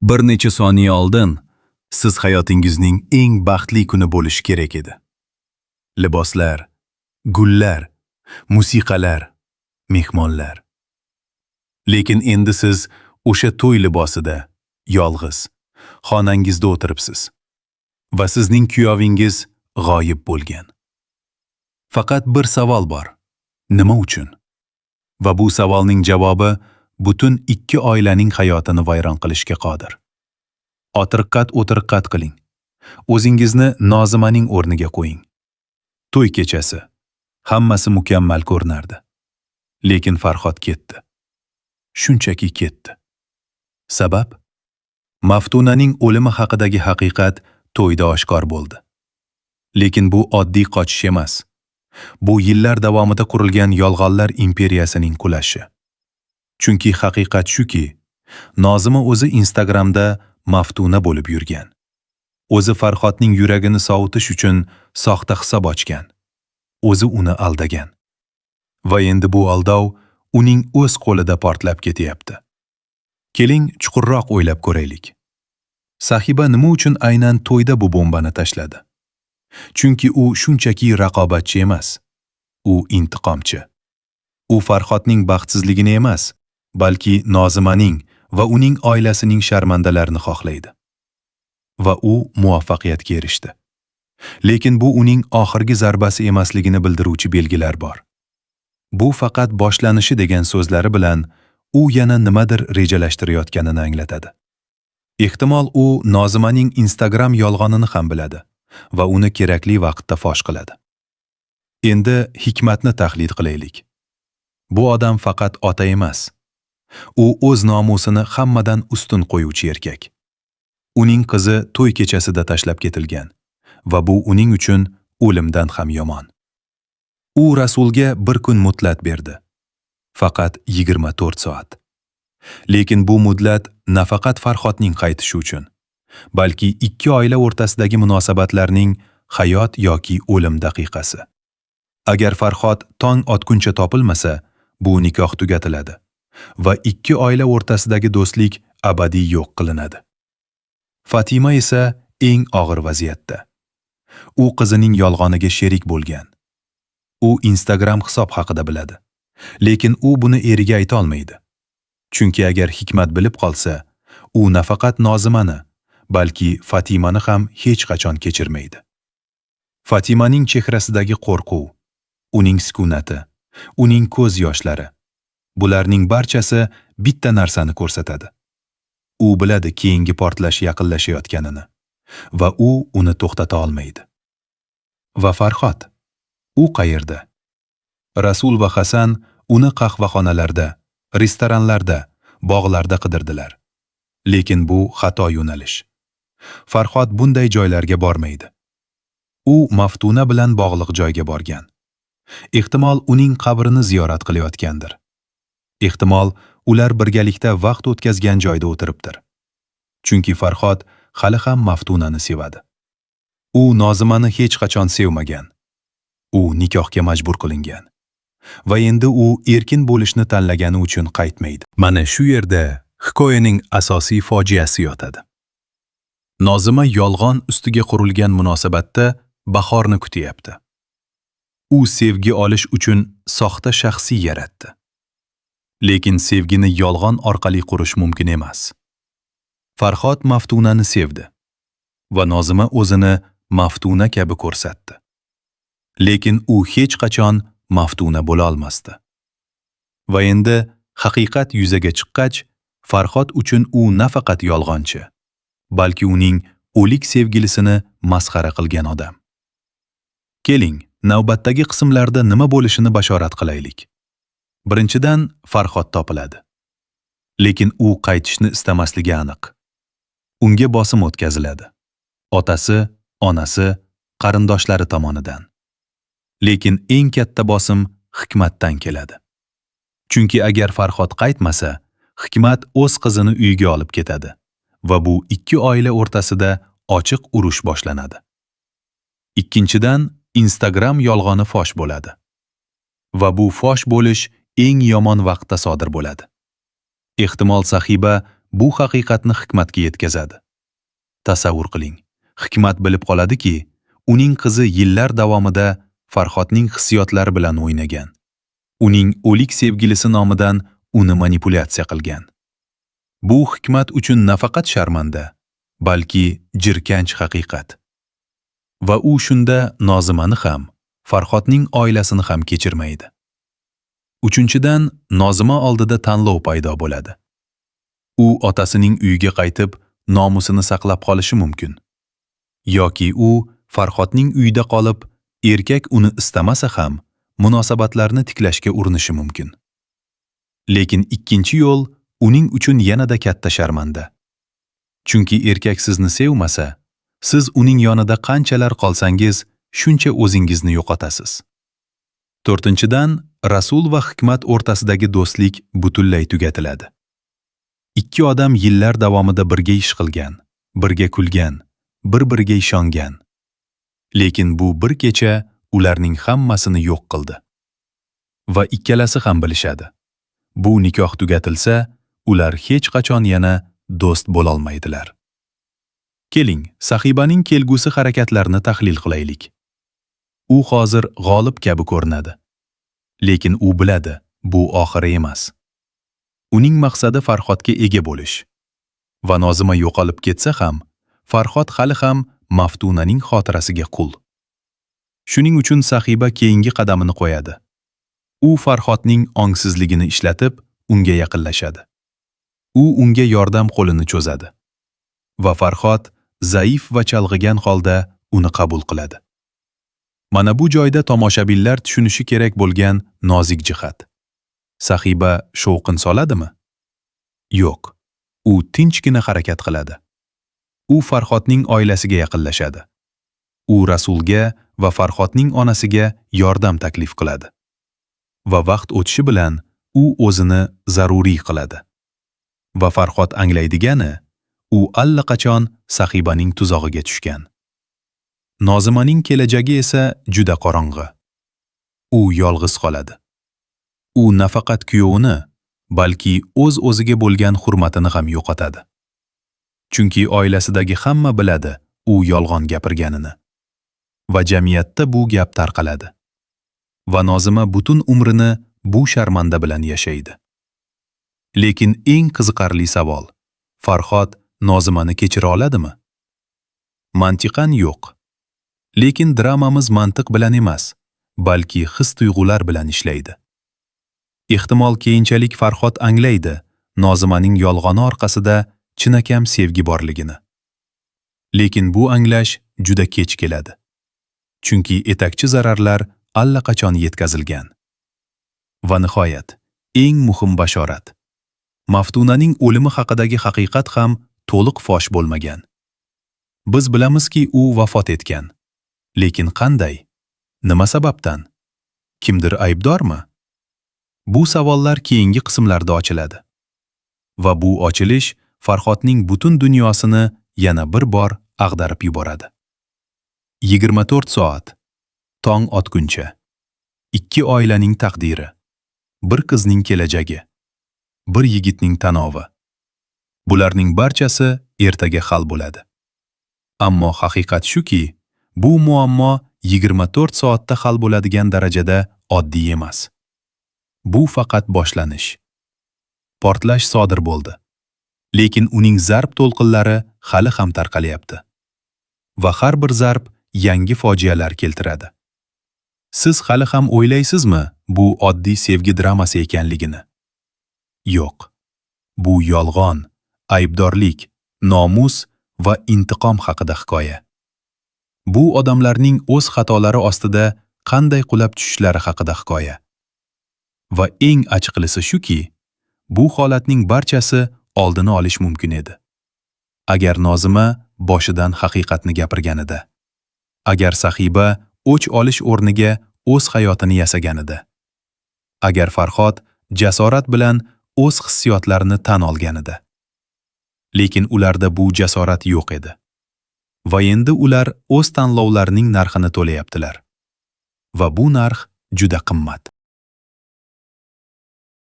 Bir necha soniya oldin siz hayotingizning eng baxtli kuni bo'lishi kerak edi. Liboslar, gullar, musiqalar, mehmonlar. Lekin endi siz o'sha to'y libosida, yolg'iz, xonangizda o'tiribsiz va sizning kuyovingiz g'oyib bo'lgan. Faqat bir savol bor. Nima uchun? Va bu savolning javobi butun ikki oilaning hayotini vayron qilishga qodir. O'tirqat qiling. O'zingizni Nozimaning o'rniga qo'ying. To'y kechasi. Hammasi mukammal ko'rinardi. Lekin Farhod ketdi. Shunchaki ketdi. Sabab? Maftunaning o'limi haqidagi haqiqat to'yda oshkor bo'ldi. Lekin bu oddiy qochish emas. Bu yillar davomida qurilgan yolg'onlar imperiyasining qulashi. Chunki haqiqat shuki, Nozima o'zi Instagramda Maftuna bo'lib yurgan. O'zi Farhodning yuragini sovutish uchun soxta hisob ochgan. O'zi uni aldagan. Va endi bu aldov uning o'z qo'lida portlab ketyapti. Keling, chuqurroq o'ylab ko'raylik. Sahiba nima uchun aynan to'yda bu bombani tashladi? Chunki u shunchaki raqobatchi emas. U intiqomchi. U Farhodning baxtsizligini emas, balki Nozimaning va uning oilasining sharmandalarini xohlaydi. Va u muvaffaqiyatga erishdi. Lekin bu uning oxirgi zarbasi emasligini bildiruvchi belgilar bor. Bu faqat boshlanishi degan so'zlari bilan u yana nimadir rejalashtirayotganini anglatadi. Ehtimol u Nozimaning Instagram yolg'onini ham biladi va uni kerakli vaqtda fosh qiladi. Endi Hikmatni tahlil qilaylik. Bu odam faqat ota emas. U o'z nomusini hammadan ustun qo'yuvchi erkak. Uning qizi to'y kechasida tashlab ketilgan va bu uning uchun o'limdan ham yomon. U Rasulga bir kun muddat berdi. Faqat 24 soat. Lekin bu muddat nafaqat Farhodning qaytishi uchun, balki ikki oila o'rtasidagi munosabatlarning hayot yoki o'lim daqiqasi. Agar Farhod tong otguncha topilmasa, bu nikoh tugatiladi va ikki oila o'rtasidagi do'stlik abadiy yo'q qilinadi. Fatima esa eng og'ir vaziyatda. U qizining yolg'oniga sherik bo'lgan. U Instagram hisob haqida biladi. Lekin u buni eriga ayta olmaydi. Chunki agar Hikmat bilib qolsa, u nafaqat Nozimani, balki Fatimani ham hech qachon kechirmaydi. Fatimaning chehrasidagi qo'rquv, uning sukunati, uning ko'z yoshlari, bularning barchasi bitta narsani ko'rsatadi. U biladi keyingi portlash yaqinlashayotganini va u uni to'xtata olmaydi. Va Farhod, u qayerda? Rasul va Hasan uni qahvaxonalarda, restoranlarda, bog'larda qidirdilar. Lekin bu xato yo'nalish. Farhod bunday joylarga bormaydi. U Maftuna bilan bog'liq joyga borgan. Ehtimol uning qabrini ziyorat qilayotgandir. Ehtimol ular birgalikda vaqt o'tkazgan joyda o'tiribdir. Chunki Farhod hali ham Maftunani sevadi. U Nozimani hech qachon sevmagan. U nikohga majbur qilingan. Va endi u erkin bo'lishni tanlagani uchun qaytmaydi. Mana shu yerda hikoyaning asosiy fojiasi yotadi. Nozima yolg'on ustiga qurilgan munosabatda bahorni kutyapti. U sevgi olish uchun soxta shaxsiy yaratdi. Lekin sevgini yolg'on orqali qurish mumkin emas. Farhod Maftunani sevdi va Nozima o'zini Maftuna kabi ko'rsatdi. Lekin u hech qachon Maftuna bo'la olmasdi. Va endi haqiqat yuzaga chiqqach, Farhod uchun u nafaqat yolg'onchi, balki uning o'lik sevgilisini masxara qilgan odam. Keling, navbatdagi qismlarda nima bo'lishini bashorat qilaylik. Birinchidan, Farhod topiladi. Lekin u qaytishni istamasligi aniq. Unga bosim o'tkaziladi. Otasi, onasi, qarindoshlari tomonidan. Lekin eng katta bosim Hikmatdan keladi. Chunki agar Farhod qaytmasa, Hikmat o'z qizini uyiga olib ketadi va bu ikki oila o'rtasida ochiq urush boshlanadi. Ikkinchidan, Instagram yolg'oni fosh bo'ladi. Va bu fosh bo'lish eng yomon vaqtda sodir bo'ladi. Ehtimol Sahiba bu haqiqatni Hikmatga yetkazadi. Tasavvur qiling, Hikmat bilib qoladiki, uning qizi yillar davomida Farhodning hissiyotlari bilan o'ynagan. Uning o'lik sevgilisi nomidan uni manipulyatsiya qilgan. Bu Hikmat uchun nafaqat sharmanda, balki jirkanch haqiqat. Va u shunda Nozimani ham, Farhodning oilasini ham kechirmaydi. Uchinchidan, Nozima oldida tanlov paydo bo'ladi. U otasining uyiga qaytib, nomusini saqlab qolishi mumkin. Yoki u Farhodning uyida qolib, erkak uni istamasa ham munosabatlarni tiklashga urinishi mumkin. Lekin ikkinchi yo'l uning uchun yanada katta sharmanda. Chunki erkak sizni sevmasa, siz uning yonida qanchalar qolsangiz, shuncha o'zingizni yo'qotasiz. To'rtinchidan, Rasul va Hikmat o'rtasidagi do'stlik butunlay tugatiladi. Ikki odam yillar davomida birga ish qilgan, birga kulgan, bir-biriga ishongan. Lekin bu bir kecha ularning hammasini yo'q qildi. Va ikkalasi ham bilishadi. Bu nikoh tugatilsa, ular hech qachon yana do'st bo'lolmaydilar. Keling, Sahibaning kelgusi harakatlarini tahlil qilaylik. U hozir g'olib kabi ko'rinadi. Lekin u biladi, bu oxiri emas. Uning maqsadi Farhodga ega bo'lish. Va Nozima yo'qolib ketsa ham, Farhod hali ham Maftunaning xotirasiga qul. Shuning uchun Sahiba keyingi qadamini qo'yadi. U Farhodning ongsizligini ishlatib, unga yaqinlashadi. U unga yordam qo'lini cho'zadi. Va Farhod zaif va chalg'igan holda uni qabul qiladi. Mana bu joyda tomoshabinlar tushunishi kerak bo'lgan nozik jihat. Sahiba shovqin soladimi? Yo'q. U tinchgina harakat qiladi. U Farhodning oilasiga yaqinlashadi. U Rasulga va Farhodning onasiga yordam taklif qiladi. Va vaqt o'tishi bilan u o'zini zaruriy qiladi. Va Farhod anglaydigani, u allaqachon Sahibaning tuzog'iga tushgan. Nozimaning kelajagi esa juda qorong'i. U yolg'iz qoladi. U nafaqat kuyovini, balki o'z-o'ziga bo'lgan hurmatini ham yo'qotadi. Chunki oilasidagi hamma biladi u yolg'on gapirganini. Va jamiyatda bu gap tarqaladi. Va Nozima butun umrini bu sharmanda bilan yashaydi. Lekin eng qiziqarli savol: Farhod Nozimani kechira oladimi? Mantiqan yo'q. Lekin dramamiz mantiq bilan emas, balki his-tuyg'ular bilan ishlaydi. Ehtimol keyinchalik Farhod anglaydi Nozimaning yolg'oni orqasida chinakam sevgi borligini. Lekin bu anglash juda kech keladi. Chunki etakchi zararlar allaqachon yetkazilgan. Va nihoyat, eng muhim bashorat. Maftunaning o'limi haqidagi haqiqat ham to'liq fosh bo'lmagan. Biz bilamizki, u vafot etgan. Lekin qanday? Nima sababdan? Kimdir aybdormi? Bu savollar keyingi qismlarda ochiladi. Va bu ochilish Farhodning butun dunyosini yana bir bor ag'darib yuboradi. 24 soat. Tong otguncha. Ikki oilaning taqdiri. Bir qizning kelajagi. Bir yigitning tanovi. Bularning barchasi ertaga hal bo'ladi. Ammo haqiqat shuki, bu muammo 24 soatda hal bo'ladigan darajada oddiy emas. Bu faqat boshlanish. Portlash sodir bo'ldi. Lekin uning zarb to'lqinlari hali ham tarqalyapti. Va har bir zarb yangi fojialar keltiradi. Siz hali ham o'ylaysizmi bu oddiy sevgi dramasi ekanligini? Yo'q. Bu yolg'on, aybdorlik, nomus va intiqom haqida hikoya. Bu odamlarning o'z xatolari ostida qanday qulab tushishlari haqida hikoya. Va eng achqilisi shuki, bu holatning barchasi oldini olish mumkin edi. Agar Nozima boshidan haqiqatni gapirganida. Agar Sahiba o'ch olish o'rniga o'z hayotini yasaganida. Agar Farhod jasorat bilan o'z hissiyotlarini tan olganida. Lekin ularda bu jasorat yo'q edi. Va endi ular o'z tanlovlarining narxini to'layaptilar. Va bu narx juda qimmat.